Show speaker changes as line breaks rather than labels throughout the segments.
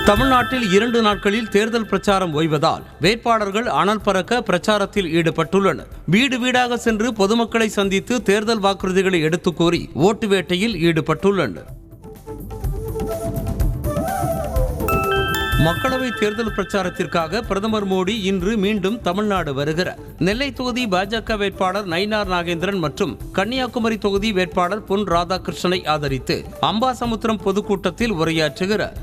தமிழ்நாட்டில் 2 நாட்களில் தேர்தல் பிரச்சாரம் ஓய்வதால் வேட்பாளர்கள் அனல் பறக்க பிரச்சாரத்தில் ஈடுபட்டுள்ளனர். வீடு வீடாக சென்று பொதுமக்களை சந்தித்து தேர்தல் வாக்குறுதிகளை எடுத்துக் கூறி ஓட்டு வேட்டையில் ஈடுபட்டுள்ளனர். மக்களவை தேர்தல் பிரச்சாரத்திற்காக பிரதமர் மோடி இன்று மீண்டும் தமிழ்நாடு வருகிறார். நெல்லை தொகுதி பாஜக வேட்பாளர் நயினார் நாகேந்திரன் மற்றும் கன்னியாகுமரி தொகுதி வேட்பாளர் பொன் ராதாகிருஷ்ணனை ஆதரித்து அம்பாசமுத்திரம் பொதுக்கூட்டத்தில் உரையாற்றுகிறார்.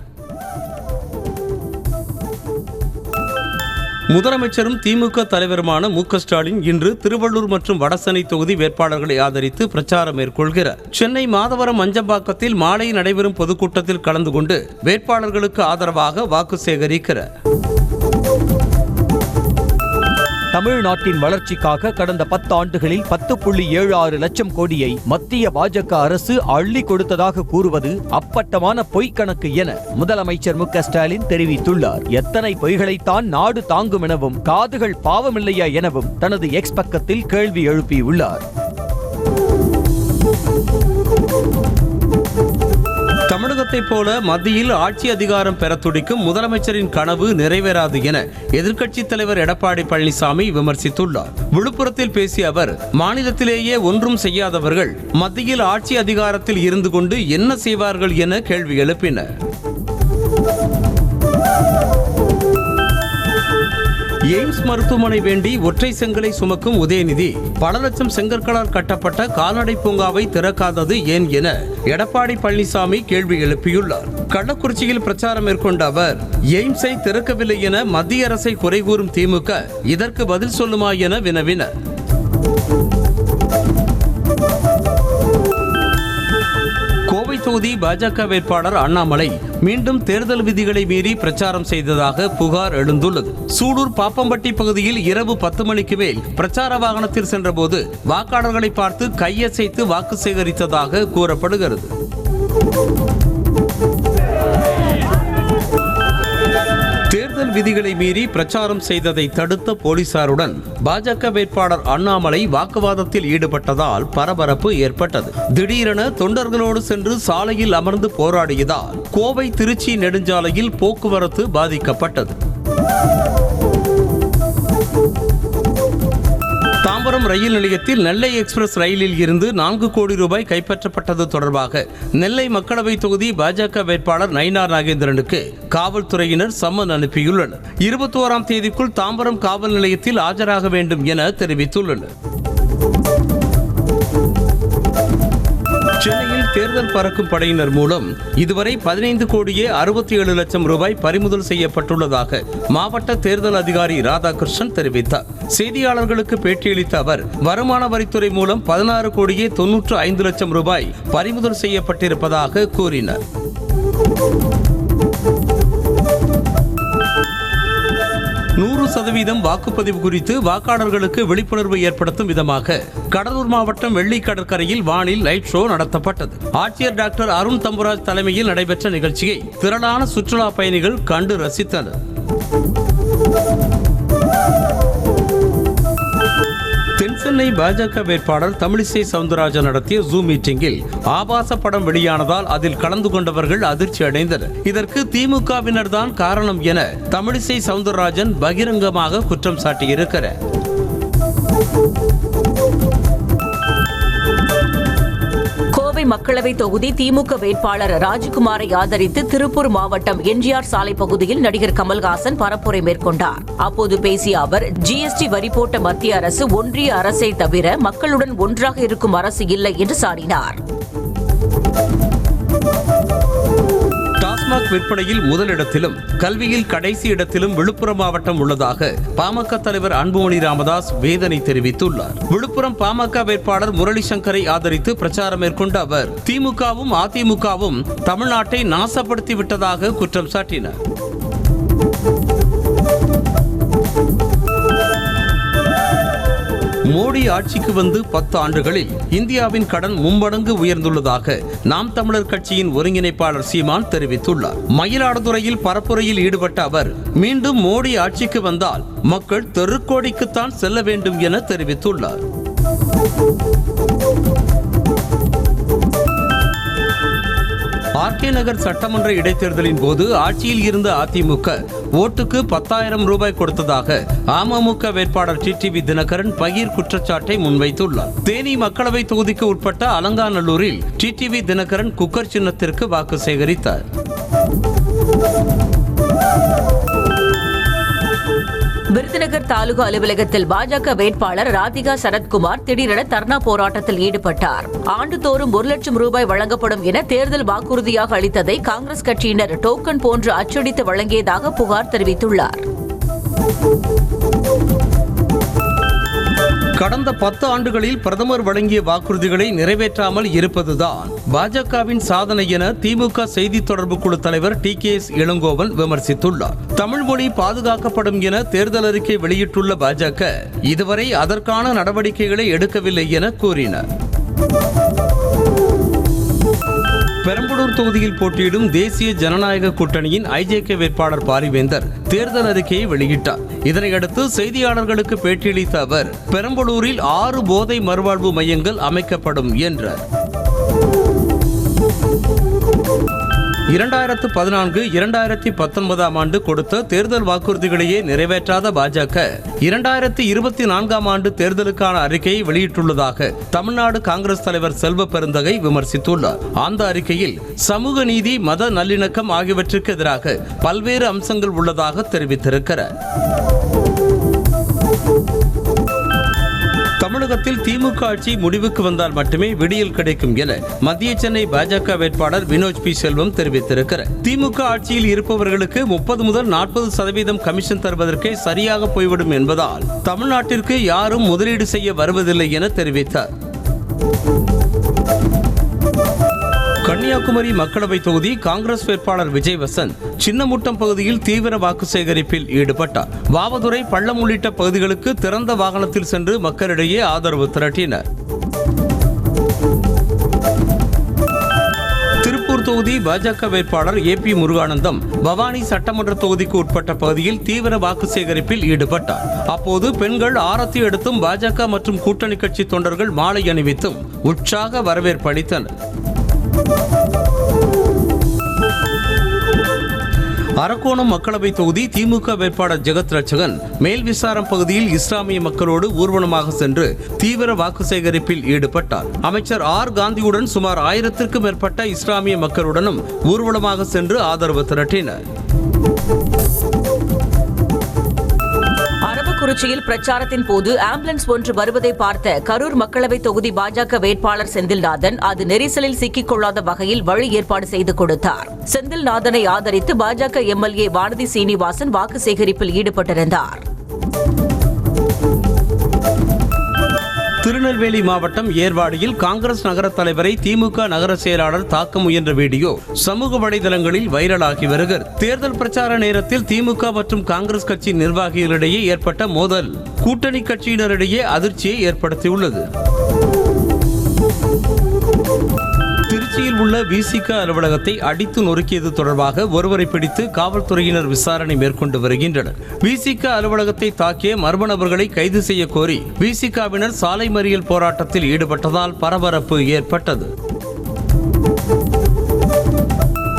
முதலமைச்சரும் திமுக தலைவருமான மு.க. ஸ்டாலின் இன்று திருவள்ளூர் மற்றும் வடசென்னை தொகுதி வேட்பாளர்களை ஆதரித்து பிரச்சாரம் மேற்கொள்கிறார். சென்னை மாதவரம் மஞ்சம்பாக்கத்தில் மாலை நடைபெறும் பொதுக்கூட்டத்தில் கலந்து கொண்டு வேட்பாளர்களுக்கு ஆதரவாக வாக்கு சேகரிக்கிறார்.
தமிழ்நாட்டின் வளர்ச்சிக்காக கடந்த 10 ஆண்டுகளில் 10.76 லட்சம் கோடியை மத்திய பாஜக அரசு அள்ளி கொடுத்ததாக கூறுவது அப்பட்டமான பொய்க்கணக்கு என முதலமைச்சர் மு.க. ஸ்டாலின் தெரிவித்துள்ளார். எத்தனை பொய்களைத்தான் நாடு தாங்கும் எனவும் காதுகள் பாவமில்லையா எனவும் தனது எக்ஸ் பக்கத்தில் கேள்வி எழுப்பியுள்ளார்.
தமிழகத்தைப் போல மத்தியில் ஆட்சி அதிகாரம் பெற துடிக்கும் முதலமைச்சரின் கனவு நிறைவேறாது என எதிர்க்கட்சித் தலைவர் எடப்பாடி பழனிசாமி விமர்சித்துள்ளார். விழுப்புரத்தில் பேசிய அவர், மாநிலத்திலேயே ஒன்றும் செய்யாதவர்கள் மத்தியில் ஆட்சி அதிகாரத்தில் இருந்து கொண்டு என்ன செய்வார்கள் என கேள்வி எழுப்பினர். எய்ம்ஸ் மருத்துவமனை வேண்டி ஒற்றை செங்கலை சுமக்கும் உதயநிதி பல லட்சம் செங்கற்களால் கட்டப்பட்ட கால்நடை பூங்காவை திறக்காதது ஏன் என எடப்பாடி பழனிசாமி கேள்வி எழுப்பியுள்ளார். கள்ளக்குறிச்சியில் பிரச்சாரம் மேற்கொண்ட அவர், எய்ம்ஸை திறக்கவில்லை என மத்திய அரசை குறை கூறும் திமுக இதற்கு பதில் சொல்லுமா என வினவினர். கோவை தொகுதி பாஜக வேட்பாளர் அண்ணாமலை மீண்டும் தேர்தல் விதிகளை மீறி பிரச்சாரம் செய்ததாக புகார் எழுந்துள்ளது. சூலூர் பாப்பம்பட்டி பகுதியில் இரவு 10 மணிக்கு மேல் பிரச்சார வாகனத்தில் சென்றபோது வாக்காளர்களை பார்த்து கையசைத்து வாக்கு சேகரித்ததாக கூறப்படுகிறது. தேர்தல் விதிகளை மீறி பிரச்சாரம் செய்ததை தடுத்த போலீசாருடன் பாஜக வேட்பாளர் அண்ணாமலை வாக்குவாதத்தில் ஈடுபட்டதால் பரபரப்பு ஏற்பட்டது. திடீரென தொண்டர்களோடு சென்று சாலையில் அமர்ந்து போராடியதால் கோவை திருச்சி நெடுஞ்சாலையில் போக்குவரத்து பாதிக்கப்பட்டது. தாம்பரம் ரயில் நிலையத்தில் நெல்லை எக்ஸ்பிரஸ் ரயிலில் இருந்து 4 கோடி ரூபாய் கைப்பற்றப்பட்டது தொடர்பாக நெல்லை மக்களவை தொகுதி பாஜக வேட்பாளர் நயினார் நாகேந்திரனுக்கு காவல்துறையினர் சம்மன் அனுப்பியுள்ளனர். 21ஆம் தேதிக்குள் தாம்பரம் காவல் நிலையத்தில் ஆஜராக வேண்டும் என தெரிவித்துள்ளனர். சென்னையில் தேர்தல் பறக்கும் படையினர் மூலம் இதுவரை 15 கோடியே 67 லட்சம் ரூபாய் பறிமுதல் செய்யப்பட்டுள்ளதாக மாவட்ட தேர்தல் அதிகாரி ராதாகிருஷ்ணன் தெரிவித்தார். செய்தியாளர்களுக்கு பேட்டியளித்த அவர், வருமான வரித்துறை மூலம் 16 கோடியே 95 லட்சம் ரூபாய் பறிமுதல் செய்யப்பட்டிருப்பதாக கூறினார். %100 வாக்குப்பதிவு குறித்து வாக்காளர்களுக்கு விழிப்புணர்வு ஏற்படுத்தும் விதமாக கடலூர் மாவட்டம் வெள்ளி கடற்கரையில் வானில் லைட் ஷோ நடத்தப்பட்டது. ஆட்சியர் டாக்டர் அருண் தம்புராஜ் தலைமையில் நடைபெற்ற நிகழ்ச்சியை திரளான சுற்றுலா பயணிகள் கண்டு ரசித்தனர். தென்சென்னை பாஜக வேட்பாளர் தமிழிசை சவுந்தரராஜன் நடத்திய ஜூம் மீட்டிங்கில் ஆபாச படம் வெளியானதால் அதில் கலந்து கொண்டவர்கள் அதிர்ச்சி அடைந்தனர். இதற்கு திமுகவினர் தான் காரணம் என தமிழிசை சவுந்தரராஜன் பகிரங்கமாக குற்றம் சாட்டியிருக்கிறார்.
மக்களவை தொகுதி திமுக வேட்பாளர் ராஜ்குமாரை ஆதரித்து திருப்பூர் மாவட்டம் எம்ஜிஆர் சாலை பகுதியில் நடிகர் கமல்ஹாசன் பரப்புரை மேற்கொண்டார். அப்போது பேசிய அவர், ஜிஎஸ்டி வரி போட்ட மத்திய அரசு ஒன்றிய அரசை தவிர மக்களுடன் ஒன்றாக இருக்கும் அரசு இல்லை என்று சாடினார்.
டாஸ்மாக் விற்பனையில் முதலிடத்திலும் கல்வியில் கடைசி இடத்திலும் விழுப்புரம் மாவட்டம் உள்ளதாக பாமக தலைவர் அன்புமணி ராமதாஸ் வேதனை தெரிவித்துள்ளார். விழுப்புரம் பாமக வேட்பாளர் முரளி சங்கரை ஆதரித்து பிரச்சாரம் மேற்கொண்ட அவர், திமுகவும் அதிமுகவும் தமிழ்நாட்டை நாசப்படுத்தி விட்டதாக குற்றம் சாட்டினார். மோடி ஆட்சிக்கு வந்து 10 ஆண்டுகளில் இந்தியாவின் கடன் 3 மடங்கு உயர்ந்துள்ளதாக நாம் தமிழர் கட்சியின் ஒருங்கிணைப்பாளர் சீமான் தெரிவித்துள்ளார். மயிலாடுதுறையில் பரப்புரையில் ஈடுபட்ட அவர், மீண்டும் மோடி ஆட்சிக்கு வந்தால் மக்கள் தெருக்கோடிக்குத்தான் செல்ல வேண்டும் என தெரிவித்துள்ளார். ஆர்கே நகர் சட்டமன்ற இடைத்தேர்தலின் போது ஆட்சியில் இருந்த அதிமுக ஓட்டுக்கு 10,000 ரூபாய் கொடுத்ததாக அமமுக வேட்பாளர் டிடிவி தினகரன் பகீர் குற்றச்சாட்டை முன்வைத்துள்ளார். தேனி மக்களவை தொகுதிக்கு உட்பட்ட அலங்காநல்லூரில் டிடிவி தினகரன் குக்கர் சின்னத்திற்கு வாக்கு சேகரித்தார்.
விருதுநகர் தாலுகா அலுவலகத்தில் பாஜக வேட்பாளர் ராதிகா சரத்குமார் திடீரென தர்ணா போராட்டத்தில் ஈடுபட்டார். ஆண்டுதோறும் 1 லட்சம் ரூபாய் வழங்கப்படும் என தேர்தல் வாக்குறுதியாக அளித்ததை காங்கிரஸ் கட்சியினர் டோக்கன் போன்று அச்சடித்து வழங்கியதாக புகார் தெரிவித்துள்ளார்.
கடந்த 10 ஆண்டுகளில் பிரதமர் வழங்கிய வாக்குறுதிகளை நிறைவேற்றாமல் இருப்பதுதான் பாஜகவின் சாதனை என திமுக செய்தி தொடர்பு குழு தலைவர் TKS இளங்கோவன் விமர்சித்துள்ளார். தமிழ் மொழி பாதுகாக்கப்படும் என தேர்தல் அறிக்கை வெளியிட்டுள்ள பாஜக இதுவரை அதற்கான நடவடிக்கைகளை எடுக்கவில்லை என கூறினார். பெரம்பலூர் தொகுதியில் போட்டியிடும் தேசிய ஜனநாயக கூட்டணியின் IJK வேட்பாளர் பாரிவேந்தர் தேர்தல் அறிக்கையை வெளியிட்டார். இதனையடுத்து செய்தியாளர்களுக்கு பேட்டியளித்த அவர் பெரம்பலூரில் 6 போதை மறுவாழ்வு மையங்கள் அமைக்கப்படும் என்றார். 2014-2019 ஆண்டு கொடுத்த தேர்தல் வாக்குறுதிகளையே நிறைவேற்றாத பாஜக 2024 ஆண்டு தேர்தலுக்கான அறிக்கையை வெளியிட்டுள்ளதாக தமிழ்நாடு காங்கிரஸ் தலைவர் செல்வ பெருந்தகை விமர்சித்துள்ளார். அந்த அறிக்கையில் சமூக நீதி, மத நல்லிணக்கம் ஆகியவற்றுக்கு எதிராக பல்வேறு அம்சங்கள் உள்ளதாக தெரிவித்திருக்கிறார். தமிழகத்தில் திமுக ஆட்சி முடிவுக்கு வந்தால் மட்டுமே விடியல் கிடைக்கும் என மத்திய சென்னை பாஜக வேட்பாளர் வினோஜ் பி செல்வம் தெரிவித்திருக்கிறார். திமுக ஆட்சியில் இருப்பவர்களுக்கு 30 முதல் 40% கமிஷன் தருவதற்கே சரியாக போய்விடும் என்பதால் தமிழ்நாட்டிற்கு யாரும் முதலீடு செய்ய வருவதில்லை என தெரிவித்தார். கன்னியாகுமரி மக்களவை தொகுதி காங்கிரஸ் வேட்பாளர் விஜய் வசந்த் சின்னமுட்டம் பகுதியில் தீவிர வாக்கு சேகரிப்பில் ஈடுபட்டார். வாவதுரை, பள்ளம் உள்ளிட்ட பகுதிகளுக்கு திறந்த வாகனத்தில் சென்று மக்களிடையே ஆதரவு திரட்டினர். திருப்பூர் தொகுதி பாஜக வேட்பாளர் AP முருகானந்தம் பவானி சட்டமன்ற தொகுதிக்கு உட்பட்ட பகுதியில் தீவிர வாக்கு சேகரிப்பில் ஈடுபட்டார். அப்போது பெண்கள் ஆரத்தி எடுத்தும் பாஜக மற்றும் கூட்டணி கட்சி தொண்டர்கள் மாலை அணிவித்தும் உற்சாக வரவேற்பு அளித்தனர். அரக்கோணம் மக்களவை தொகுதி திமுக வேட்பாளர் ஜெகத் ரட்சகன் மேல்விசாரம் பகுதியில் இஸ்லாமிய மக்களோடு ஊர்வலமாக சென்று தீவிர வாக்கு சேகரிப்பில் ஈடுபட்டார். அமைச்சர் காந்தியுடன் சுமார் 1000க்கும் மேற்பட்ட இஸ்லாமிய மக்களுடனும் ஊர்வலமாக சென்று ஆதரவு திரட்டினர்.
அரவக்குறிச்சியில் பிரச்சாரத்தின் போது ஆம்புலன்ஸ் ஒன்று வருவதை பார்த்த கரூர் மக்களவை தொகுதி பாஜக வேட்பாளர் செந்தில்நாதன் அது நெரிசலில் சிக்கிக் கொள்ளாத வகையில் வழி ஏற்பாடு செய்து கொடுத்தார். செந்தில்நாதனை ஆதரித்து பாஜக MLA வானதி சீனிவாசன் வாக்கு சேகரிப்பில் ஈடுபட்டிருந்தார்.
திருநெல்வேலி மாவட்டம் ஏர்வாடியில் காங்கிரஸ் நகர தலைவரை திமுக நகர செயலாளர் தாக்க முயன்ற வீடியோ சமூக வலைதளங்களில் வைரலாகி வருகிறது. தேர்தல் பிரச்சார நேரத்தில் திமுக மற்றும் காங்கிரஸ் கட்சி நிர்வாகிகளிடையே ஏற்பட்ட மோதல் கூட்டணி கட்சியினரிடையே அதிர்ச்சியை ஏற்படுத்தியுள்ளது. திருச்சியில் உள்ள VCK அலுவலகத்தை அடித்து நொறுக்கியது தொடர்பாக ஒருவரை பிடித்து காவல்துறையினர் விசாரணை மேற்கொண்டு வருகின்றனர். VCK அலுவலகத்தை தாக்கிய மர்ம நபர்களை கைது செய்ய கோரி VCKவினர் சாலை மறியல் போராட்டத்தில் ஈடுபட்டதால் பரபரப்பு ஏற்பட்டது.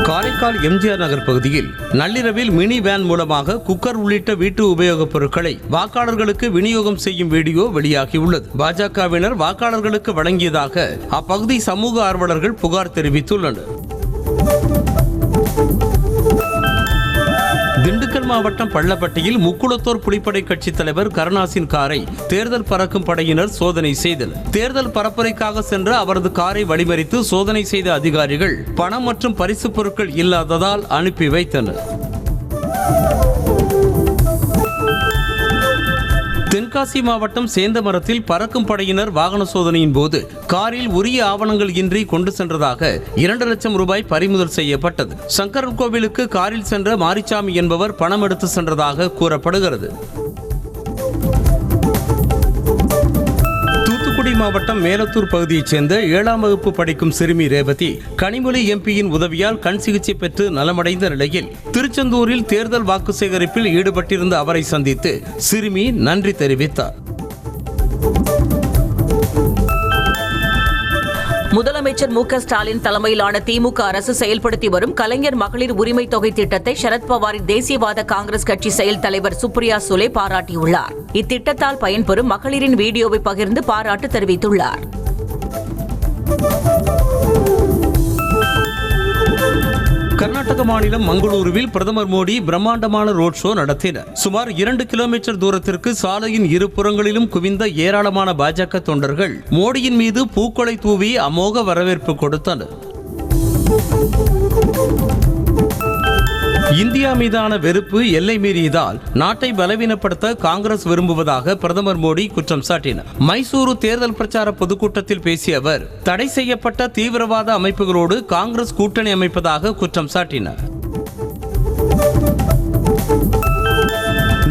காரைக்கால் MGR நகர் பகுதியில் நள்ளிரவில் மினி வேன் மூலமாக குக்கர் உள்ளிட்ட வீட்டு உபயோகப் பொருட்களை வாக்காளர்களுக்கு விநியோகம் செய்யும் வீடியோ வெளியாகியுள்ளது. பாஜகவினர் வாக்காளர்களுக்கு வழங்கியதாக அப்பகுதி சமூக ஆர்வலர்கள் புகார் தெரிவித்துள்ளனர். திண்டுக்கல் மாவட்டம் பள்ளப்பட்டியில் முக்குளத்தோர் புலிப்படை கட்சி தலைவர் கருணாசின் காரை தேர்தல் பறக்கும் படையினர் சோதனை செய்தனர். தேர்தல் பரப்புரைக்காக சென்ற அவரது காரை வழிமறித்து சோதனை செய்த அதிகாரிகள் பணம் மற்றும் பரிசு பொருட்கள் இல்லாததால் அனுப்பி வைத்தனர். தென்காசி மாவட்டம் சேந்தமரத்தில் பறக்கும் படையினர் வாகன சோதனையின் போது காரில் உரிய ஆவணங்கள் இன்றி கொண்டு சென்றதாக 2 லட்சம் ரூபாய் பறிமுதல் செய்யப்பட்டது. சங்கரன் கோவிலுக்கு காரில் சென்ற மாரிச்சாமி என்பவர் பணம் எடுத்து சென்றதாக கூறப்படுகிறது. தூத்துக்குடி மாவட்டம் மேலத்தூர் பகுதியைச் சேர்ந்த 7ஆம் வகுப்பு படிக்கும் சிறுமி ரேவதி கனிமொழி எம்பியின் உதவியால் கண் சிகிச்சை பெற்று நலமடைந்த நிலையில் திருச்செந்தூரில் தேர்தல் வாக்கு சேகரிப்பில் ஈடுபட்டிருந்த அவரை சந்தித்து சிறுமி நன்றி தெரிவித்தார்.
முதலமைச்சர் மு க ஸ்டாலின் தலைமையிலான திமுக அரசு செயல்படுத்தி வரும் கலைஞர் மகளிர் உரிமை தொகை திட்டத்தை சரத்பவாரின் தேசியவாத காங்கிரஸ் கட்சி செயல் தலைவர் சுப்ரியா சுலே பாராட்டியுள்ளார். இத்திட்டத்தால் பயன்பெறும் மகளிரின் வீடியோவை பகிர்ந்து பாராட்டு தெரிவித்துள்ளார்.
கர்நாடக மாநிலம் மங்களூருவில் பிரதமர் மோடி பிரம்மாண்டமான ரோட் ஷோ நடத்தினார். சுமார் 2 கிலோமீட்டர் தூரத்திற்கு சாலையின் இருபுறங்களிலும் குவிந்த ஏராளமான பாஜக தொண்டர்கள் மோடியின் மீது பூக்களை தூவி அமோக வரவேற்பு கொடுத்தனர். இந்தியா மீதான வெறுப்பு எல்லை மீறியதால் நாட்டை பலவீனப்படுத்த காங்கிரஸ் விரும்புவதாக பிரதமர் மோடி குற்றம் சாட்டினார். மைசூரு தேர்தல் பிரச்சார பொதுக்கூட்டத்தில் பேசிய அவர் தடை செய்யப்பட்ட தீவிரவாத அமைப்புகளோடு காங்கிரஸ் கூட்டணி அமைப்பதாக குற்றம் சாட்டினார்.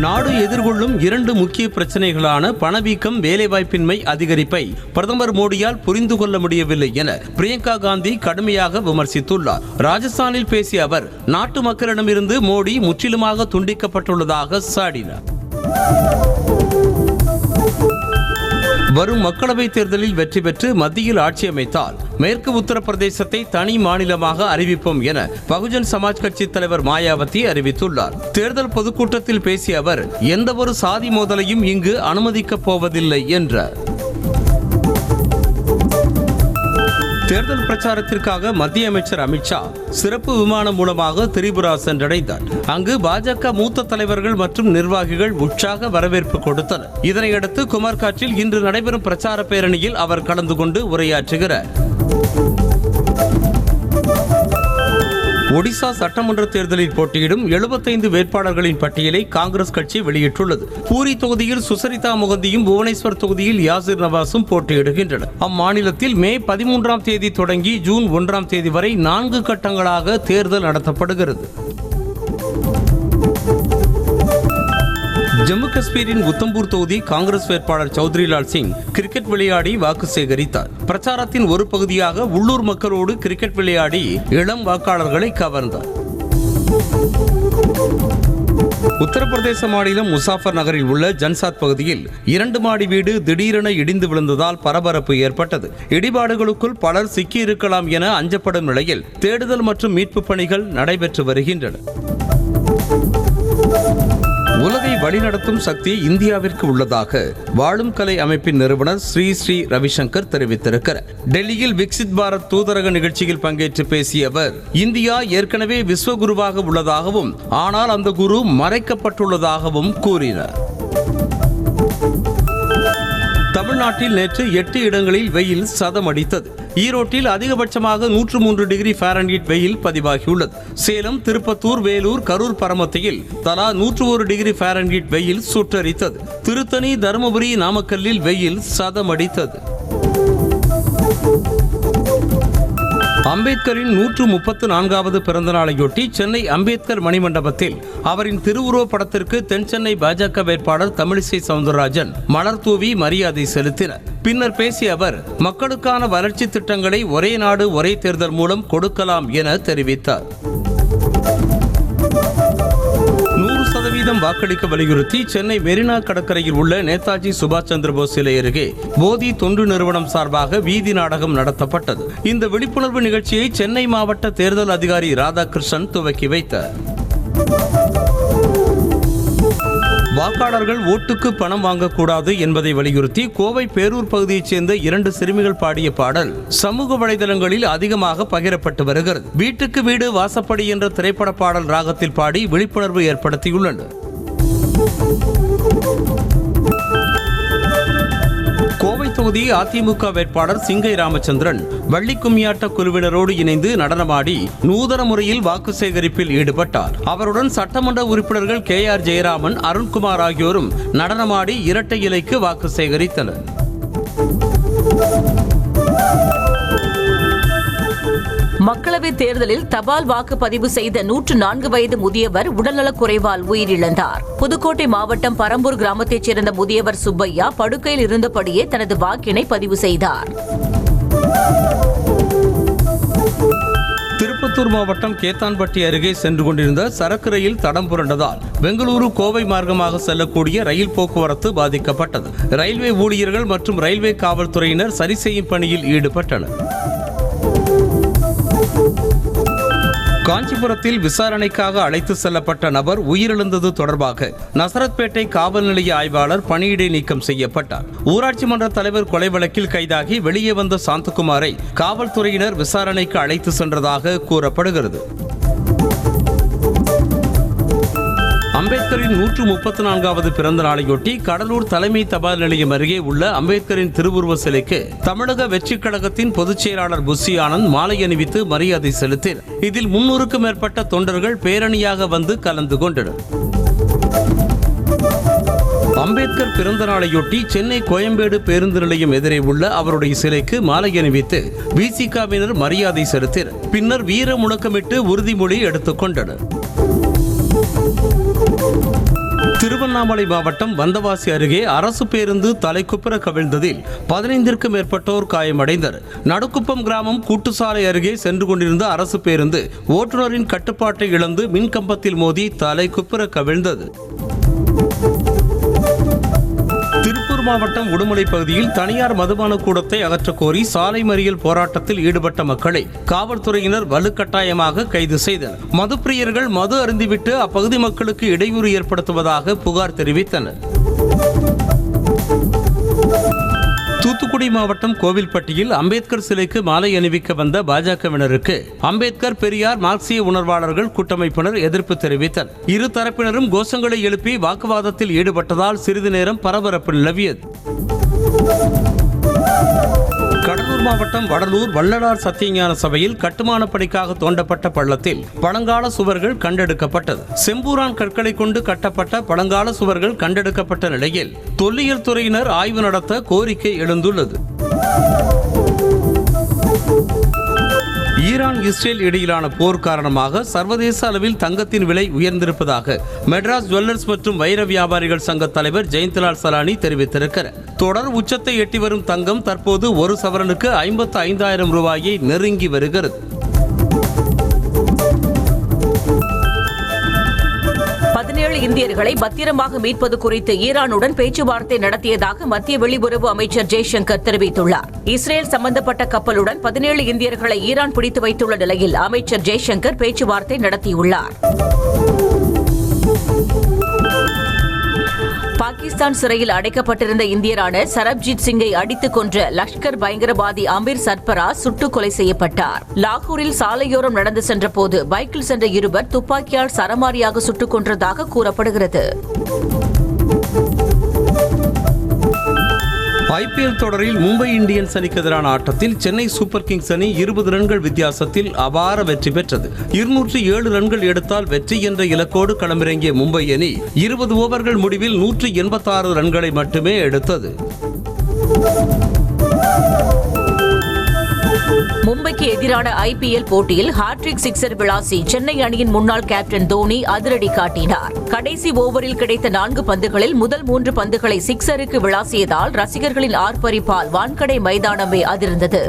நாடு எதிர்கொள்ளும் 2 முக்கிய பிரச்சனைகளான பணவீக்கம், வேலைவாய்ப்பின்மை அதிகரிப்பை பிரதமர் மோடியால் புரிந்து கொள்ள முடியவில்லை என பிரியங்கா காந்தி கடுமையாக விமர்சித்துள்ளார். ராஜஸ்தானில் பேசிய அவர் நாட்டு மக்களிடமிருந்து மோடி முற்றிலுமாக துண்டிக்கப்பட்டுள்ளதாக சாடினார். வரும் மக்களவைத் தேர்தலில் வெற்றி பெற்று மத்தியில் ஆட்சி அமைத்தால் மேற்கு உத்தரப்பிரதேசத்தை தனி மாநிலமாக அறிவிப்போம் என பகுஜன் சமாஜ் கட்சி தலைவர் மாயாவதி அறிவித்துள்ளார். தேர்தல் பொதுக்கூட்டத்தில் பேசிய அவர் எந்தவொரு சாதி மோதலையும் இங்கு அனுமதிக்கப் போவதில்லை என்றார். தேர்தல் பிரச்சாரத்திற்காக மத்திய அமைச்சர் அமித்ஷா சிறப்பு விமானம் மூலமாக திரிபுரா சென்றடைந்தார். அங்கு பாஜக மூத்த தலைவர்கள் மற்றும் நிர்வாகிகள் உற்சாக வரவேற்பு கொடுத்தனர். இதனையடுத்து குமார்காட்டில் இன்று நடைபெறும் பிரச்சார பேரணியில் அவர் கலந்து கொண்டு உரையாற்றுகிறார். ஒடிசா சட்டமன்ற தேர்தலில் போட்டியிடும் 75 வேட்பாளர்களின் பட்டியலை காங்கிரஸ் கட்சி வெளியிட்டுள்ளது. பூரி தொகுதியில் சுசரிதா முகந்தியும், புவனேஸ்வர் தொகுதியில் யாசிர் நவாஸும் போட்டியிடுகின்றனர். அம்மாநிலத்தில் மே 13ஆம் தேதி தொடங்கி ஜூன் 1ஆம் தேதி வரை 4 கட்டங்களாக தேர்தல் நடத்தப்படுகிறது. ஜம்மு காஷ்மீரின் உத்தம்பூர் தொகுதி காங்கிரஸ் வேட்பாளர் சௌத்ரிலால் சிங் கிரிக்கெட் விளையாடி வாக்கு சேகரித்தார். பிரச்சாரத்தின் ஒரு பகுதியாக உள்ளூர் மக்களோடு கிரிக்கெட் விளையாடி இளம் வாக்காளர்களை கவர்ந்தார். உத்தரப்பிரதேச மாநிலம் முசாஃபர் நகரில் உள்ள ஜன்சாத் பகுதியில் 2 மாடி வீடு திடீரென இடிந்து விழுந்ததால் பரபரப்பு ஏற்பட்டது. இடிபாடுகளுக்குள் பலர் சிக்கியிருக்கலாம் என அஞ்சப்படும் நிலையில் தேடுதல் மற்றும் மீட்பு பணிகள் நடைபெற்று வருகின்றன. உலகை வழிநடத்தும் சக்தி இந்தியாவிற்கு உள்ளதாக வாழும் கலை அமைப்பின் நிறுவனர் ஸ்ரீ ஸ்ரீ ரவிசங்கர் தெரிவித்திருக்கிறார். டெல்லியில் விக்சித் பாரத் தூதரக நிகழ்ச்சியில் பங்கேற்று பேசிய அவர் இந்தியா ஏற்கனவே விஸ்வகுருவாக உள்ளதாகவும் ஆனால் அந்த குரு மறைக்கப்பட்டுள்ளதாகவும் கூறினார். தமிழ்நாட்டில் நேற்று 8 இடங்களில் வெயில் சதமடித்தது. ஈரோட்டில் அதிகபட்சமாக 103 டிகிரி ஃபாரன்ஹீட் வெயில் பதிவாகியுள்ளது. சேலம், திருப்பத்தூர், வேலூர், கரூர், பரமத்தியில் தலா 101 டிகிரி ஃபாரன்ஹீட் வெயில் சுட்டரித்தது. திருத்தணி, தருமபுரி, நாமக்கல்லில் வெயில் சதமடித்தது. அம்பேத்கரின் 134வது பிறந்த நாளையொட்டி சென்னை அம்பேத்கர் மணிமண்டபத்தில் அவரின் திருவுருவப் படத்திற்கு தென்சென்னை பாஜக வேட்பாளர் தமிழிசை சவுந்தரராஜன் மலர் தூவி மரியாதை செலுத்தினார். பின்னர் பேசிய அவர் மக்களுக்கான வளர்ச்சி திட்டங்களை ஒரே நாடு ஒரே தேர்தல் மூலம் கொடுக்கலாம் என தெரிவித்தார். 100% வாக்களிக்க வலியுறுத்தி சென்னை மெரினா கடற்கரையில் உள்ள நேதாஜி சுபாஷ் சந்திரபோஸ் சிலை அருகே போதி தொண்டு நிறுவனம் சார்பாக வீதி நாடகம் நடத்தப்பட்டது. இந்த விழிப்புணர்வு நிகழ்ச்சியை சென்னை மாவட்ட தேர்தல் அதிகாரி ராதாகிருஷ்ணன் துவக்கி வைத்தார். வாக்காளர்கள் ஓட்டுக்கு பணம் வாங்கக்கூடாது என்பதை வலியுறுத்தி கோவை பேரூர் பகுதியைச் சேர்ந்த 2 சிறுமிகள் பாடிய பாடல் சமூக வலைதளங்களில் அதிகமாக பகிரப்பட்டு வருகிறது. வீட்டுக்கு வீடு வாசப்படி என்ற திரைப்பட பாடல் ராகத்தில் பாடி விழிப்புணர்வு ஏற்படுத்தியுள்ளனர். கோவை தொகுதி அதிமுக வேட்பாளர் சிங்கை ராமச்சந்திரன் வள்ளி கும்மியாட்ட குழுவினரோடு இணைந்து நடனமாடி நூதன முறையில் வாக்கு சேகரிப்பில் ஈடுபட்டார். அவருடன் சட்டமன்ற உறுப்பினர்கள் KR ஜெயராமன், அருண்குமார் ஆகியோரும் நடனமாடி இரட்டை இலைக்கு வாக்கு சேகரித்தனர்.
மக்களவைத் தேர்தலில் தபால் வாக்குப்பதிவு செய்த 104 வயது முதியவர் உடல்நலக் குறைவால் உயிரிழந்தார். புதுக்கோட்டை மாவட்டம் பரம்பூர் கிராமத்தைச் சேர்ந்த முதியவர் சுப்பையா படுக்கையில் இருந்தபடியே தனது வாக்கினை பதிவு செய்தார்.
திருப்பத்தூர் மாவட்டம் கேத்தான்பட்டி அருகே சென்று கொண்டிருந்த சரக்கு ரயில் தடம் புரண்டதால் பெங்களூரு கோவை மார்க்கமாக செல்லக்கூடிய ரயில் போக்குவரத்து பாதிக்கப்பட்டது. ரயில்வே ஊழியர்கள் மற்றும் ரயில்வே காவல்துறையினர் சரி செய்யும் பணியில் ஈடுபட்டனர். காஞ்சிபுரத்தில் விசாரணைக்காக அழைத்து செல்லப்பட்ட நபர் உயிரிழந்தது தொடர்பாக நசரத்பேட்டை காவல் நிலைய ஆய்வாளர் பணியிடை நீக்கம் செய்யப்பட்டார். ஊராட்சி மன்ற தலைவர் கொலை வழக்கில் கைதாகி வெளியே வந்த சாந்தகுமாரை காவல்துறையினர் விசாரணைக்கு அழைத்து சென்றதாக கூறப்படுகிறது. அம்பேத்கரின் 134வது பிறந்த நாளையொட்டி கடலூர் தலைமை தபால் நிலையம் அருகே உள்ள அம்பேத்கரின் திருவுருவ சிலைக்கு தமிழக வெற்றிக் கழகத்தின் பொதுச் செயலாளர் புஷி ஆனந்த் மாலை அணிவித்து மரியாதை செலுத்தினார். இதில் 300க்கும் மேற்பட்ட தொண்டர்கள் பேரணியாக வந்து கலந்து கொண்டனர். அம்பேத்கர் பிறந்த நாளையொட்டி சென்னை கோயம்பேடு பேருந்து நிலையம் எதிரே உள்ள அவருடைய சிலைக்கு மாலை அணிவித்து விசிகவினர் மரியாதை செலுத்தினர். பின்னர் வீர முழக்கமிட்டு உறுதிமொழி எடுத்துக் கொண்டனர். திருவண்ணாமலை மாவட்டம் வந்தவாசி அருகே அரசு பேருந்து தலைக்குப்புற கவிழ்ந்ததில் 15ற்கும் மேற்பட்டோர் காயமடைந்தனர். நடுக்குப்பம் கிராமம் கூட்டுசாலை அருகே சென்று கொண்டிருந்த அரசு பேருந்து ஓட்டுநரின் கட்டுப்பாட்டை இழந்து மின்கம்பத்தில் மோதி தலைக்குப்புற கவிழ்ந்தது. திருப்பூர் மாவட்டம் உடுமலை பகுதியில் தனியார் மதுபான கூடத்தை அகற்றக் கோரி சாலை மறியல் போராட்டத்தில் ஈடுபட்ட மக்களை காவல்துறையினர் வலுக்கட்டாயமாக கைது செய்தனர். மதுப்பிரியர்கள் மது அருந்திவிட்டு அப்பகுதி மக்களுக்கு இடையூறு ஏற்படுத்துவதாக புகார் தெரிவித்தனர். தூத்துக்குடி மாவட்டம் கோவில்பட்டியில் அம்பேத்கர் சிலைக்கு மாலை அணிவிக்க வந்த பாஜகவினருக்கு அம்பேத்கர், பெரியார், மார்க்சிய உணர்வாளர்கள் கூட்டமைப்பினர் எதிர்ப்பு தெரிவித்தனர். இரு தரப்பினரும் கோஷங்களை எழுப்பி வாக்குவாதத்தில் ஈடுபட்டதால் சிறிது நேரம் பரபரப்பு நிலவியது. கடலூர் மாவட்டம் வடலூர் வள்ளலார் சத்தியஞான சபையில் கட்டுமான பணிக்காக தோண்டப்பட்ட பள்ளத்தில் பழங்கால சுவர்கள் கண்டெடுக்கப்பட்டது. செம்பூரான் கற்களை கொண்டு கட்டப்பட்ட பழங்கால சுவர்கள் கண்டெடுக்கப்பட்ட நிலையில் தொல்லியல் துறையினர் ஆய்வு நடத்த கோரிக்கை எழுந்துள்ளது. ஈரான் இஸ்ரேல் இடையிலான போர் காரணமாக சர்வதேச அளவில் தங்கத்தின் விலை உயர்ந்திருப்பதாக மெட்ராஸ் ஜுவல்லர்ஸ் மற்றும் வைர வியாபாரிகள் சங்க தலைவர் ஜெயந்த்லால் சலானி தெரிவித்திருக்கிறார். தொடர் உச்சத்தை எட்டி வரும் தங்கம் தற்போது ஒரு சவரனுக்கு 55,000 ரூபாயை நெருங்கி வருகிறது.
17 இந்தியர்களை பத்திரமாக மீட்பது குறித்து ஈரானுடன் பேச்சுவார்த்தை நடத்தியதாக மத்திய வெளியுறவு அமைச்சர் ஜெய்சங்கர் தெரிவித்துள்ளார். இஸ்ரேல் சம்பந்தப்பட்ட கப்பலுடன் 17 இந்தியர்களை ஈரான் பிடித்து வைத்துள்ள நிலையில் அமைச்சர் ஜெய்சங்கர் பேச்சுவார்த்தை நடத்தியுள்ளார். பாகிஸ்தான் சிறையில் அடைக்கப்பட்டிருந்த இந்தியரான சரப்ஜித் சிங்கை அடித்துக் கொன்ற லஷ்கர் பயங்கரவாதி அமீர் சர்பராஸ் சுட்டுக் கொலை செய்யப்பட்டார். லாகூரில் சாலையோரம் நடந்து சென்றபோது பைக்கில் சென்ற இருவர் துப்பாக்கியால் சரமாரியாக சுட்டுக் கொன்றதாக கூறப்படுகிறது.
ஐபிஎல் தொடரில் மும்பை இந்தியன்ஸ் அணிக்கு எதிரான ஆட்டத்தில் சென்னை சூப்பர் கிங்ஸ் அணி 20 ரன்கள் வித்தியாசத்தில் அபார வெற்றி பெற்றது. 207 ரன்கள் எடுத்தால் வெற்றி என்ற இலக்கோடு களமிறங்கிய மும்பை அணி 20 ஓவர்கள் முடிவில் 186 ரன்களை மட்டுமே எடுத்தது.
மும்பைக்கு எதிரான ஐபிஎல் போட்டியில் ஹாட்ரிக் சிக்ஸர் விளாசி சென்னை அணியின் முன்னாள் கேப்டன் தோனி அதிரடி காட்டினார். கடைசி ஓவரில் கிடைத்த 4 பந்துகளில் முதல் 3 பந்துகளை சிக்ஸருக்கு விளாசியதால் ரசிகர்களின் ஆர்ப்பரிப்பால் வான்கடை மைதானமே அதிர்ந்தது.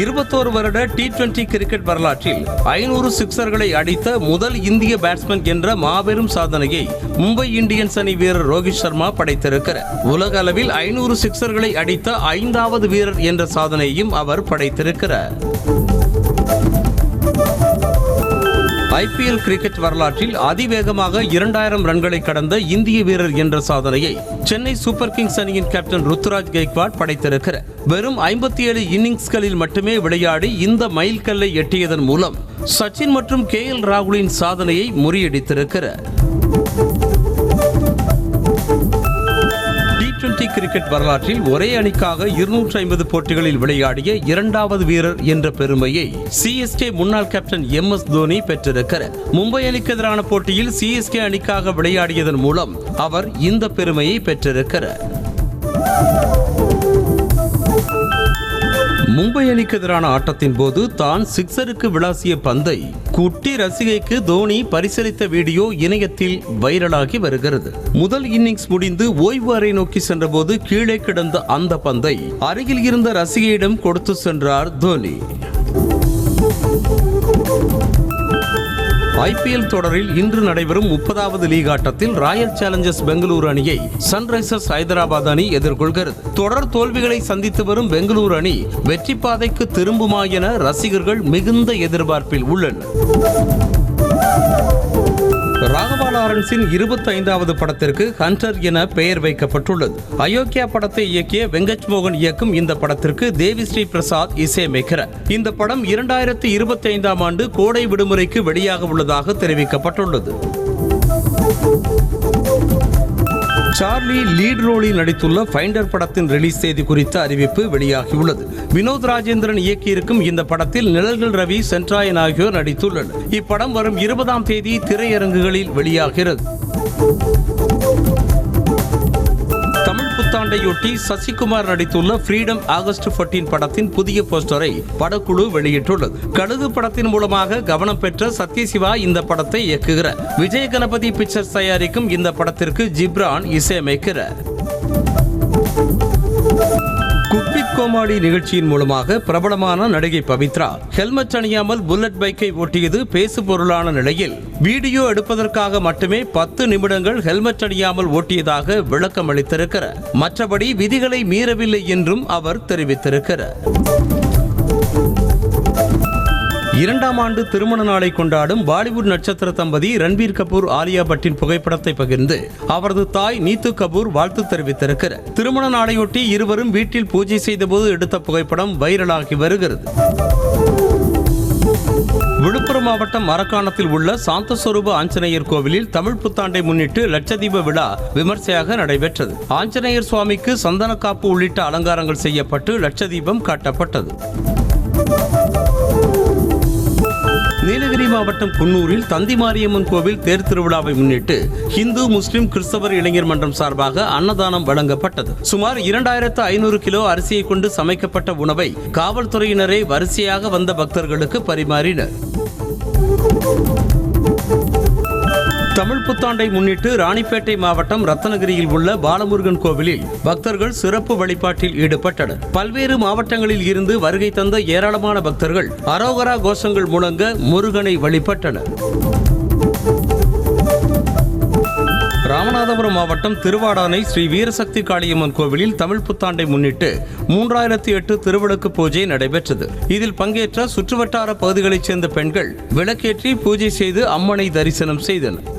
21 வருட T20 கிரிக்கெட் வரலாற்றில் 500 சிக்சர்களை அடித்த முதல் இந்திய பேட்ஸ்மேன் என்ற மாபெரும் சாதனையை மும்பை இந்தியன்ஸ் அணி வீரர் ரோஹித் சர்மா படைத்திருக்கிறார். உலக அளவில் 500 சிக்சர்களை அடித்த 5வது வீரர் என்ற சாதனையையும் அவர் படைத்திருக்கிறார். ஐபிஎல் கிரிக்கெட் வரலாற்றில் அதிவேகமாக 2000 ரன்களை கடந்த இந்திய வீரர் என்ற சாதனையை சென்னை சூப்பர் கிங்ஸ் அணியின் கேப்டன் ருத்துராஜ் கெய்க்வாட் படைத்திருக்கிறார். வெறும் 57 இன்னிங்ஸ்களில் மட்டுமே விளையாடி இந்த மைல்கல்லை எட்டியதன் மூலம் சச்சின் மற்றும் KL ராகுலின் சாதனையை முறியடித்திருக்கிறார். T20 கிரிக்கெட் வரலாற்றில் ஒரே அணிக்காக 250 போட்டிகளில் விளையாடிய 2வது வீரர் என்ற பெருமையை CSK முன்னாள் கேப்டன் MS தோனி பெற்றிருக்கிறார். மும்பை அணிக்கு எதிரான போட்டியில் CSK அணிக்காக விளையாடியதன் மூலம் அவர் இந்த பெருமையை பெற்றிருக்கிறார். மும்பை அணிக்கு எதிரான ஆட்டத்தின் போது தான் சிக்ஸருக்கு விளாசிய பந்தை குட்டி ரசிகைக்கு தோனி பரிசளித்த வீடியோ இணையத்தில் வைரலாகி வருகிறது. முதல் இன்னிங்ஸ் முடிந்து ஓய்வு அறை நோக்கி சென்றபோது கீழே கிடந்த அந்த பந்தை அருகில் இருந்த ரசிகையிடம் கொடுத்து சென்றார் தோனி. IPL தொடரில் இன்று நடைபெறும் 30வது லீக் ஆட்டத்தில் ராயல் சேலஞ்சர்ஸ் பெங்களூரு அணியை சன்ரைசர்ஸ் ஹைதராபாத் அணி எதிர்கொள்கிறது. தொடர் தோல்விகளை சந்தித்து வரும் பெங்களூரு அணி வெற்றி பாதைக்கு திரும்புமா என ரசிகர்கள் மிகுந்த எதிர்பார்ப்பில் உள்ளனர். ராகவா லாரன்ஸின் 25வது படத்திற்கு ஹண்டர் என பெயர் வைக்கப்பட்டுள்ளது. அயோக்கியா படத்தை இயக்கிய வெங்கட் மோகன் இயக்கும் இந்த படத்திற்கு தேவி ஸ்ரீ பிரசாத் இசையமைக்கிறார். இந்த படம் 2025ஆம் ஆண்டு கோடை விடுமுறைக்கு வெளியாக உள்ளதாக தெரிவிக்கப்பட்டுள்ளது. சார்லி லீட் ரோலில் நடித்துள்ள ஃபைண்டர் படத்தின் ரிலீஸ் தேதி குறித்த அறிவிப்பு வெளியாகியுள்ளது. வினோத் ராஜேந்திரன் இயக்கியிருக்கும் இந்த படத்தில் நிழல்கள் ரவி, சென்ட்ராயன் ஆகியோர் நடித்துள்ளனர். இப்படம் வரும் 20ஆம் தேதி திரையரங்குகளில் வெளியாகிறது. தமிழ் புத்தாண்டையொட்டி சசிகுமார் நடித்துள்ள ஃப்ரீடம் ஆகஸ்ட் 14 படத்தின் புதிய போஸ்டரை படக்குழு வெளியிட்டுள்ளது. கழுகு படத்தின் மூலமாக கவனம் பெற்ற சத்யசிவா இந்த படத்தை இயக்குகிறார். விஜய் கணபதி பிக்சர்ஸ் தயாரிக்கும் இந்த படத்திற்கு ஜிப்ரான் இசையமைக்கிறார். குக்வித் கோமாளி நிகழ்ச்சியின் மூலமாக பிரபலமான நடிகை பவித்ரா ஹெல்மெட் அணியாமல் புல்லட் பைக்கை ஓட்டியது பேசு பொருளான நிலையில் வீடியோ எடுப்பதற்காக மட்டுமே 10 நிமிடங்கள் ஹெல்மெட் அணியாமல் ஓட்டியதாக விளக்கம் அளித்திருக்கிறார். மற்றபடி விதிகளை மீறவில்லை என்றும் அவர் தெரிவித்திருக்கிறார். 2ஆம் ஆண்டு திருமண நாளை கொண்டாடும் பாலிவுட் நட்சத்திர தம்பதி ரன்பீர் கபூர், ஆலியா பட்டின் புகைப்படத்தை பகிர்ந்து அவரது தாய் நீத்து கபூர் வாழ்த்து தெரிவித்திருக்கிறார். திருமண நாளையொட்டி இருவரும் வீட்டில் பூஜை செய்தபோது எடுத்த புகைப்படம் வைரலாகி வருகிறது. விழுப்புரம் மாவட்டம் மரக்காணத்தில் உள்ள சாந்தஸ்வரூப ஆஞ்சநேயர் கோவிலில் தமிழ் புத்தாண்டை முன்னிட்டு லட்சதீப விழா விமர்சையாக நடைபெற்றது. ஆஞ்சநேயர் சுவாமிக்கு சந்தனக்காப்பு உள்ளிட்ட அலங்காரங்கள் செய்யப்பட்டு லட்சதீபம் காட்டப்பட்டது. நீலகிரி மாவட்டம் குன்னூரில் தந்தி மாரியம்மன் கோவில் தேர் திருவிழாவை முன்னிட்டு இந்து, முஸ்லிம், கிறிஸ்தவர் இளைஞர் மன்றம் சார்பாக அன்னதானம் வழங்கப்பட்டது. சுமார் 2500 கிலோ அரிசியை கொண்டு சமைக்கப்பட்ட உணவை காவல்துறையினரே வரிசையாக வந்த பக்தர்களுக்கு பரிமாறினர். தமிழ் புத்தாண்டை முன்னிட்டு ராணிப்பேட்டை மாவட்டம் ரத்தனகிரியில் உள்ள பாலமுருகன் கோவிலில் பக்தர்கள் சிறப்பு வழிபாட்டில் ஈடுபட்டனர். பல்வேறு மாவட்டங்களில் இருந்து வருகை தந்த ஏராளமான பக்தர்கள் அரோகரா கோஷங்கள் முழங்க முருகனை வழிபட்டனர். ராமநாதபுரம் மாவட்டம் திருவாடானை ஸ்ரீ வீரசக்தி காளியம்மன் கோவிலில் தமிழ் புத்தாண்டை முன்னிட்டு 3008 திருவிளக்கு பூஜை நடைபெற்றது. இதில் பங்கேற்ற சுற்றுவட்டார பகுதிகளைச் சேர்ந்த பெண்கள் விளக்கேற்றி பூஜை செய்து அம்மனை தரிசனம் செய்தனர்.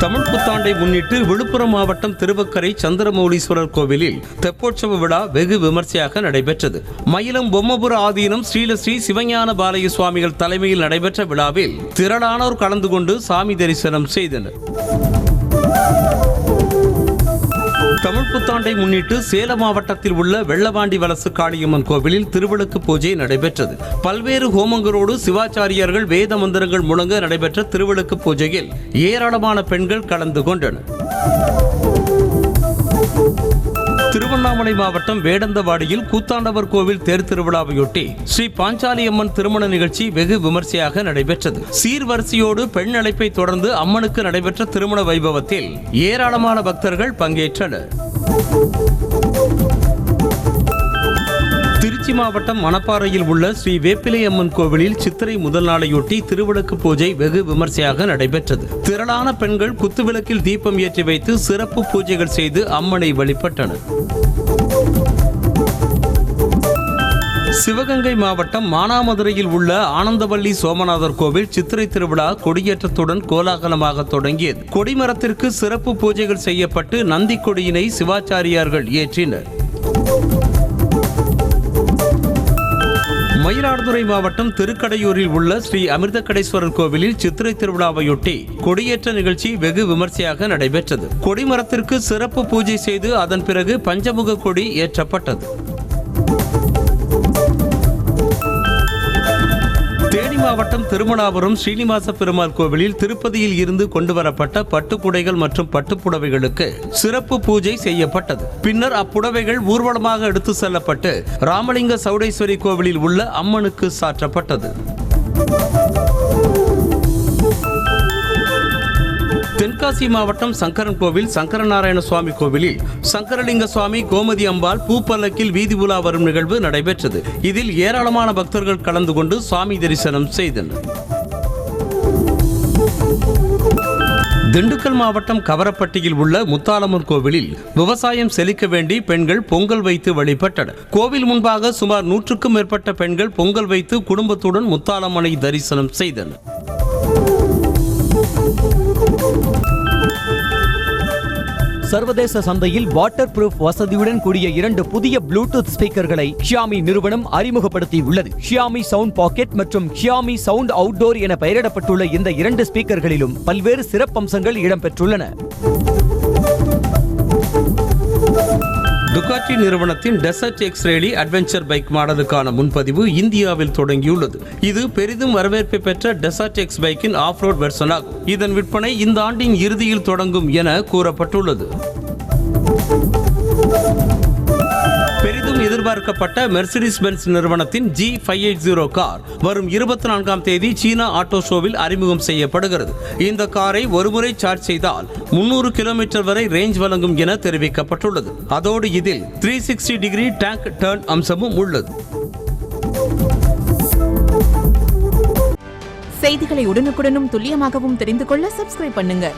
தமிழ் புத்தாண்டை முன்னிட்டு விழுப்புரம் மாவட்டம் திருவக்கரை சந்திரமௌலீஸ்வரர் கோவிலில் தெப்போற்சவ விழா வெகு விமர்சையாக நடைபெற்றது. மயிலம் பொம்மபுர ஆதீனம் ஸ்ரீலஸ்ரீ சிவஞான பாலய சுவாமிகள் தலைமையில் நடைபெற்ற விழாவில் திரளானோர் கலந்து கொண்டு சாமி தரிசனம் செய்தனர். தமிழ் புத்தாண்டை முன்னிட்டு சேலம் மாவட்டத்தில் உள்ள வெள்ளவாண்டி வலசு காளியம்மன் கோவிலில் திருவிளக்கு பூஜை நடைபெற்றது. பல்வேறு ஹோமங்களோடு சிவாச்சாரியர்கள் வேத மந்திரங்கள் முழங்க நடைபெற்ற திருவிளக்கு பூஜையில் ஏராளமான பெண்கள் கலந்து கொண்டனர். திருவண்ணாமலை மாவட்டம் வேடந்தவாடியில் கூத்தாண்டவர் கோவில் தேர் திருவிழாவையொட்டி ஸ்ரீ பாஞ்சாலியம்மன் திருமண நிகழ்ச்சி வெகு விமர்சையாக நடைபெற்றது. சீர்வரிசையோடு பெண் அழைப்பை தொடர்ந்து அம்மனுக்கு நடைபெற்ற திருமண வைபவத்தில் ஏராளமான பக்தர்கள் பங்கேற்றனர். திருச்சி மாவட்டம் மணப்பாறையில் உள்ள ஸ்ரீ வேப்பிலை அம்மன் கோவிலில் சித்திரை முதல் நாளையொட்டி திருவிளக்கு பூஜை வெகு விமர்சையாக நடைபெற்றது. திரளான பெண்கள் குத்துவிளக்கில் தீபம் ஏற்றி வைத்து சிறப்பு பூஜைகள் செய்து அம்மனை வழிபட்டனர். சிவகங்கை மாவட்டம் மானாமதுரையில் உள்ள ஆனந்தவல்லி சோமநாதர் கோவில் சித்திரை திருவிழா கொடியேற்றத்துடன் கோலாகலமாக தொடங்கியது. கொடிமரத்திற்கு சிறப்பு பூஜைகள் செய்யப்பட்டு நந்தி கொடியினை சிவாச்சாரியார்கள் ஏற்றினர். மயிலாடுதுறை மாவட்டம் திருக்கடையூரில் உள்ள ஸ்ரீ அமிர்தகடேஸ்வரர் கோவிலில் சித்திரை திருவிழாவையொட்டி கொடியேற்ற நிகழ்ச்சி வெகு விமர்சையாக நடைபெற்றது. கொடிமரத்திற்கு சிறப்பு பூஜை செய்து அதன் பிறகு பஞ்சமுக கொடி ஏற்றப்பட்டது. தேனி மாவட்டம் திருமணாபுரம் ஸ்ரீனிவாச பெருமாள் கோவிலில் திருப்பதியில் இருந்து கொண்டுவரப்பட்ட பட்டுப்புடைகள் மற்றும் பட்டுப்புடவைகளுக்கு சிறப்பு பூஜை செய்யப்பட்டது. பின்னர் அப்புடவைகள் ஊர்வலமாக எடுத்து செல்லப்பட்டு ராமலிங்க சௌடேஸ்வரி கோவிலில் உள்ள அம்மனுக்கு சாற்றப்பட்டது. தென்காசி மாவட்டம் சங்கரன்கோவில் சங்கரநாராயண சுவாமி கோவிலில் சங்கரலிங்க சுவாமி கோமதி அம்பாள் பூப்பல்லக்கில் வீதி உலா வரும் நிகழ்வு நடைபெற்றது. இதில் ஏராளமான பக்தர்கள் கலந்து கொண்டு சுவாமி தரிசனம் செய்தனர். திண்டுக்கல் மாவட்டம் கவரப்பட்டியில் உள்ள முத்தாலம்மன் கோவிலில் விவசாயம் செழிக்க வேண்டி பெண்கள் பொங்கல் வைத்து வழிபட்டனர். கோவில் முன்பாக சுமார் 100க்கும் மேற்பட்ட பெண்கள் பொங்கல் வைத்து குடும்பத்துடன் முத்தாலம்மனை தரிசனம் செய்தனர்.
சர்வதேச சந்தையில் வாட்டர் ப்ரூஃப் வசதியுடன் கூடிய 2 புதிய ப்ளூடூத் ஸ்பீக்கர்களை ஷியாமி நிறுவனம் அறிமுகப்படுத்தியுள்ளது. ஷியாமி சவுண்ட் பாக்கெட் மற்றும் ஷியாமி சவுண்ட் அவுட்டோர் என பெயரிடப்பட்டுள்ள இந்த 2 ஸ்பீக்கர்களிலும் பல்வேறு சிறப்பம்சங்கள் இடம்பெற்றுள்ளன.
டுகாட்டி நிறுவனத்தின் desert X rally adventure bike மாடலுக்கான முன்பதிவு இந்தியாவில் தொடங்கியுள்ளது. இது பெரிதும் வரவேற்பை பெற்ற டெசர்ட் எக்ஸ் பைக்கின் ஆஃப் ரோட் வெர்ஷன் ஆகும். இதன் விற்பனை இந்த ஆண்டின் இறுதியில் தொடங்கும் என கூறப்பட்டுள்ளது. பெரிதும் எதிர்பார்க்கப்பட்ட மெர்சிடிஸ் பென்ஸ் நிறுவனத்தின் G580 கார் வரும் 24ஆம் தேதி சீனா ஆட்டோ ஷோவில் அறிமுகம் செய்யப்படுகிறது. இந்த காரை ஒருமுறை சார்ஜ் செய்தால் 300 கிலோமீட்டர் வரை ரேஞ்ச் வழங்கும் என தெரிவிக்கப்பட்டுள்ளது. அதோடு இதில் 360 டிகிரி டேங்க் டர்ன் அம்சமும் உள்ளது.
செய்திகளை உடனுக்குடனும் துல்லியமாகவும் தெரிந்து கொள்ள சப்ஸ்கிரைப் பண்ணுங்க.